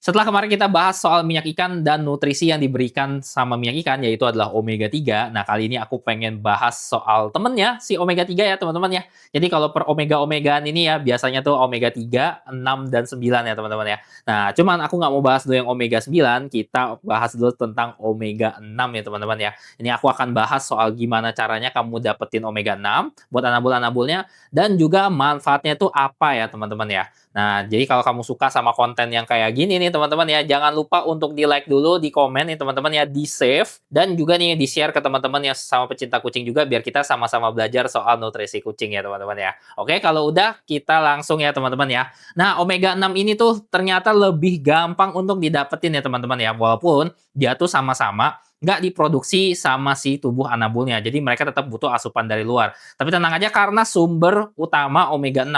Setelah kemarin kita bahas soal minyak ikan dan nutrisi yang diberikan sama minyak ikan, yaitu adalah omega 3. Nah, kali ini aku pengen bahas soal temennya, si omega 3 ya, teman-teman ya. Jadi kalau per omega-omegaan ini ya, biasanya tuh omega 3, 6, dan 9 ya, teman-teman ya. Nah, cuman aku nggak mau bahas dulu yang omega 9, kita bahas dulu tentang omega 6 ya, teman-teman ya. Ini aku akan bahas soal gimana caranya kamu dapetin omega 6 buat anabul-anabulnya, dan juga manfaatnya itu apa ya, teman-teman ya. Nah, jadi kalau kamu suka sama konten yang kayak gini nih teman-teman ya, jangan lupa untuk di-like dulu, di komen nih teman-teman ya, di-save, dan juga nih di-share ke teman-teman yang sama pecinta kucing juga biar kita sama-sama belajar soal nutrisi kucing ya teman-teman ya. Oke, kalau udah kita langsung ya teman-teman ya. Nah, omega 6 ini tuh ternyata lebih gampang untuk didapetin ya teman-teman ya, walaupun dia tuh sama-sama nggak diproduksi sama si tubuh anabulnya. Jadi mereka tetap butuh asupan dari luar. Tapi tenang aja karena sumber utama omega 6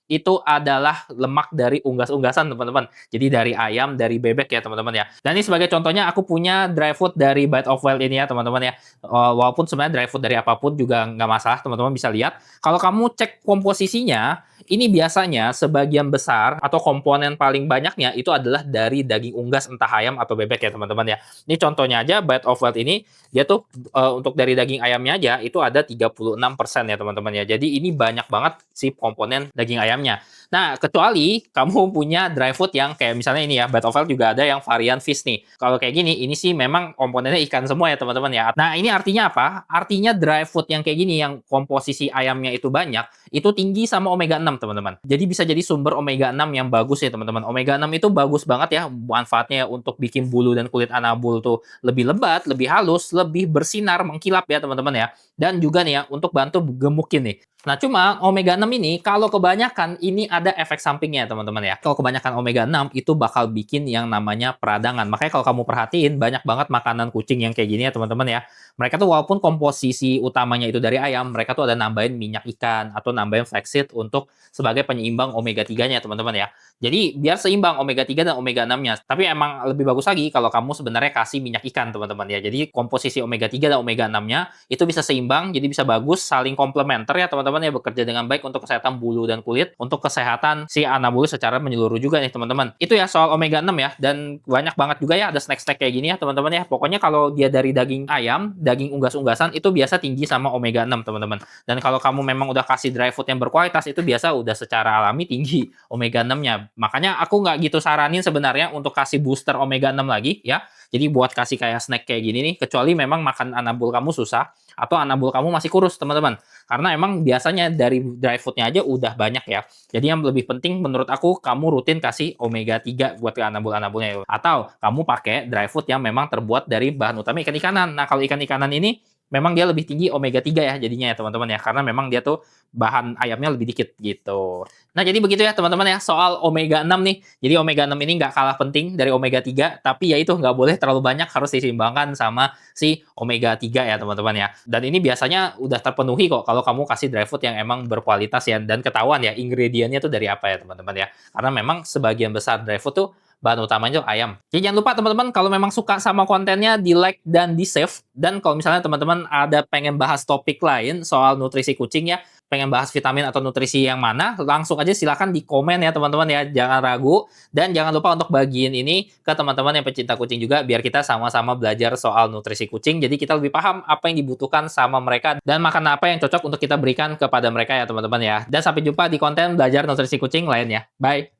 itu adalah lemak dari unggas-unggasan teman-teman. Jadi dari ayam, dari bebek ya teman-teman ya. Dan ini sebagai contohnya aku punya dry food dari Bite of Wild ini ya teman-teman ya. Walaupun sebenarnya dry food dari apapun juga nggak masalah teman-teman bisa lihat. Kalau kamu cek komposisinya, ini biasanya sebagian besar atau komponen paling banyaknya itu adalah dari daging unggas entah ayam atau bebek ya teman-teman ya. Ini contohnya aja Bite of Wild ini dia tuh untuk dari daging ayamnya aja itu ada 36% ya teman-teman ya. Jadi ini banyak banget si komponen daging ayamnya. Nah, kecuali kamu punya dry food yang kayak misalnya ini ya, Bite of Wild juga ada yang varian fish nih. Kalau kayak gini, ini sih memang komponennya ikan semua ya teman-teman ya. Nah, ini artinya apa? Artinya dry food yang kayak gini, yang komposisi ayamnya itu banyak, itu tinggi sama omega 6 teman-teman. Jadi bisa jadi sumber omega 6 yang bagus ya teman-teman. Omega 6 itu bagus banget ya manfaatnya untuk bikin bulu dan kulit anabul tuh lebih lebat, lebih halus, lebih bersinar, mengkilap ya teman-teman ya. Dan juga nih ya, untuk bantu gemukin nih. Nah, cuma omega 6 ini kalau kebanyakan ini ada efek sampingnya teman-teman ya. Kalau kebanyakan omega 6 itu bakal bikin yang namanya peradangan. Makanya kalau kamu perhatiin banyak banget makanan kucing yang kayak gini ya teman-teman ya. Mereka tuh walaupun komposisi utamanya itu dari ayam, mereka tuh ada nambahin minyak ikan atau nambahin flaxseed untuk sebagai penyeimbang omega 3-nya teman-teman ya. Jadi biar seimbang omega 3 dan omega 6-nya. Tapi emang lebih bagus lagi kalau kamu sebenarnya kasih minyak ikan teman-teman ya. Jadi komposisi omega 3 dan omega 6-nya itu bisa seimbang, jadi bisa bagus, saling komplementer ya teman-teman ya, bekerja dengan baik untuk kesehatan bulu dan kulit, untuk kesehatan si anabulus secara menyeluruh juga nih teman-teman. Itu ya soal omega 6 ya, dan banyak banget juga ya ada snack-snack kayak gini ya teman-teman ya. Pokoknya kalau dia dari daging ayam, daging unggas-unggasan itu biasa tinggi sama omega 6 teman-teman. Dan kalau kamu memang udah kasih dry food yang berkualitas itu biasa udah secara alami tinggi omega 6-nya. Makanya aku nggak gitu saranin sebenarnya untuk kasih booster omega 6 lagi ya. Jadi buat kasih kayak snack kayak gini nih, kecuali memang makan anabul kamu susah, atau anabul kamu masih kurus, teman-teman. Karena emang biasanya dari dry food-nya aja udah banyak ya. Jadi yang lebih penting menurut aku, kamu rutin kasih omega 3 buat ke anabul-anabulnya. Atau kamu pakai dry food yang memang terbuat dari bahan utama ikan-ikanan. Nah, kalau ikan-ikanan ini memang dia lebih tinggi omega 3 ya jadinya ya teman-teman ya. Karena memang dia tuh bahan ayamnya lebih dikit gitu. Nah, jadi begitu ya teman-teman ya soal omega 6 nih. Jadi omega 6 ini nggak kalah penting dari omega 3, tapi ya itu nggak boleh terlalu banyak, harus diseimbangkan sama si omega 3 ya teman-teman ya. Dan ini biasanya udah terpenuhi kok kalau kamu kasih dry food yang emang berkualitas ya, dan ketahuan ya ingredientnya tuh dari apa ya teman-teman ya. Karena memang sebagian besar dry food tuh bahan utamanya tuh ayam. Jadi jangan lupa teman-teman kalau memang suka sama kontennya di-like dan di-save. Dan kalau misalnya teman-teman ada pengen bahas topik lain soal nutrisi kucing ya, pengen bahas vitamin atau nutrisi yang mana, langsung aja silakan di komen ya teman-teman ya. Jangan ragu dan jangan lupa untuk bagiin ini ke teman-teman yang pecinta kucing juga biar kita sama-sama belajar soal nutrisi kucing. Jadi kita lebih paham apa yang dibutuhkan sama mereka dan makan apa yang cocok untuk kita berikan kepada mereka ya teman-teman ya. Dan sampai jumpa di konten belajar nutrisi kucing lainnya. Bye.